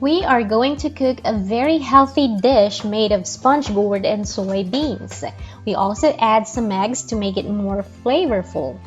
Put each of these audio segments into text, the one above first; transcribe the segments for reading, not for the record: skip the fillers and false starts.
We are going to cook a very healthy dish made of sponge gourd and soybeans. We also add some eggs to make it more flavorful.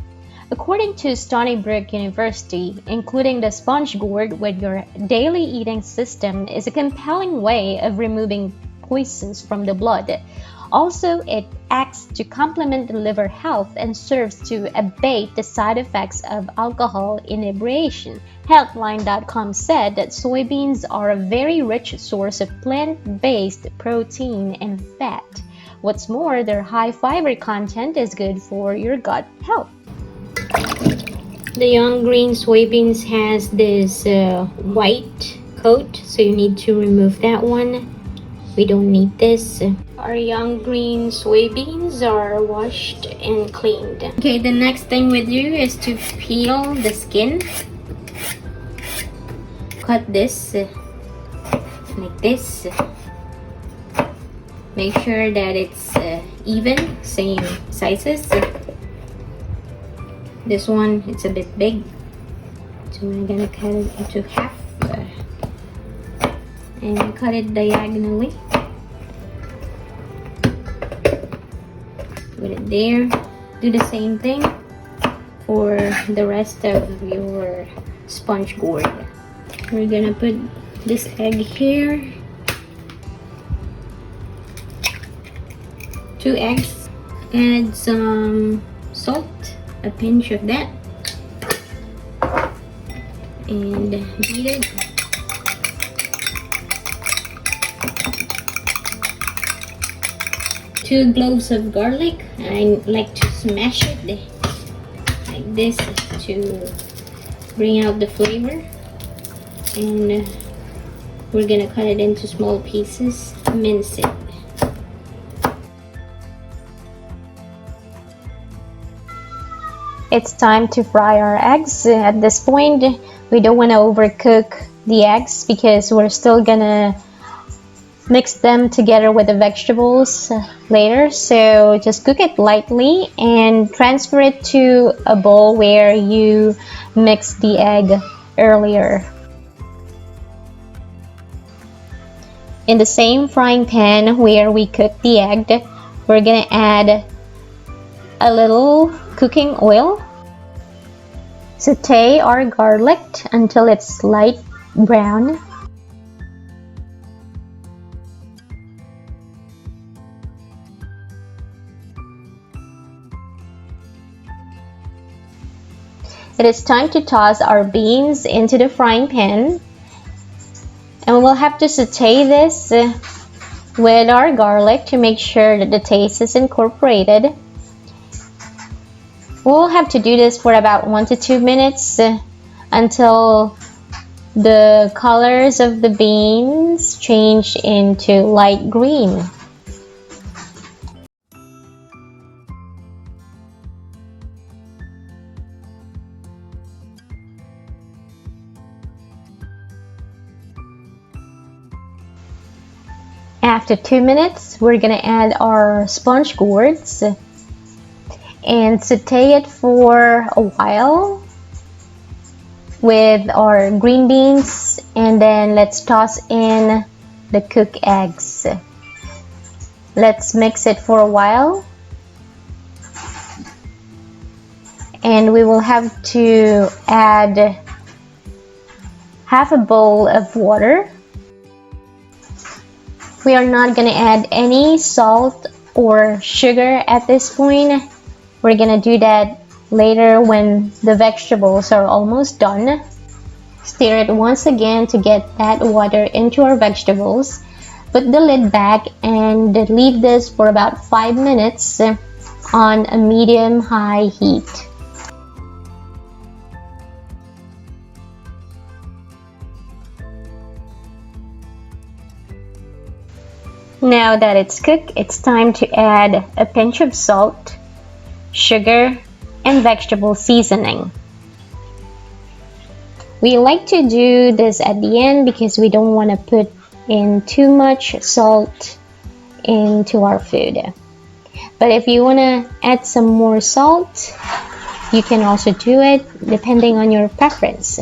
According to Stony Brook University, including the sponge gourd with your daily eating system is a compelling way of removing poisons from the blood. Also, it acts to complement the liver health and serves to abate the side effects of alcohol inebriation. Healthline.com said that soybeans are a very rich source of plant-based protein and fat. What's more, their high fiber content is good for your gut health. The young green soybeans has this white coat, so you need to remove that one. We don't need this. Our young green soybeans are washed and cleaned. Okay, the next thing we do is to peel the skin. Cut this like this. Make sure that it's even, same sizes. This one, it's a bit big, so I'm gonna cut it into half and cut it diagonally. Put it there. Do the same thing for the rest of your sponge gourd. We're gonna put this egg here. 2 eggs. Add some salt, a pinch of that, and beat it. Two cloves of garlic. I like to smash it like this to bring out the flavor, and we're gonna cut it into small pieces, mince it. It's time to fry our eggs. At this point, we don't want to overcook the eggs because we're still gonna mix them together with the vegetables later, so just cook it lightly and transfer it to a bowl where you mixed the egg earlier. In the same frying pan where we cooked the egg, we're gonna add a little cooking oil. Saute our garlic until it's light brown. It is time to toss our beans into the frying pan, and we'll have to saute this with our garlic to make sure that the taste is incorporated. We'll have to do this for about 1 to 2 minutes until the colors of the beans change into light green. After 2 minutes, we're gonna add our sponge gourds and saute it for a while with our green beans, and then let's toss in the cooked eggs. Let's mix it for a while, and we will have to add half a bowl of water. We are not going to add any salt or sugar at this point. We're going to do that later when the vegetables are almost done. Stir it once again to get that water into our vegetables. Put the lid back and leave this for about 5 minutes on a medium-high heat. Now that it's cooked, it's time to add a pinch of salt, sugar, and vegetable seasoning. We like to do this at the end because we don't want to put in too much salt into our food. But if you want to add some more salt, you can also do it depending on your preference.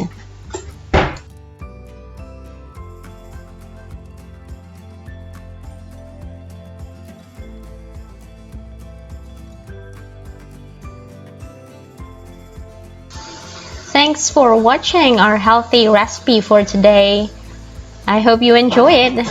Thanks for watching our healthy recipe for today. I hope you enjoy it.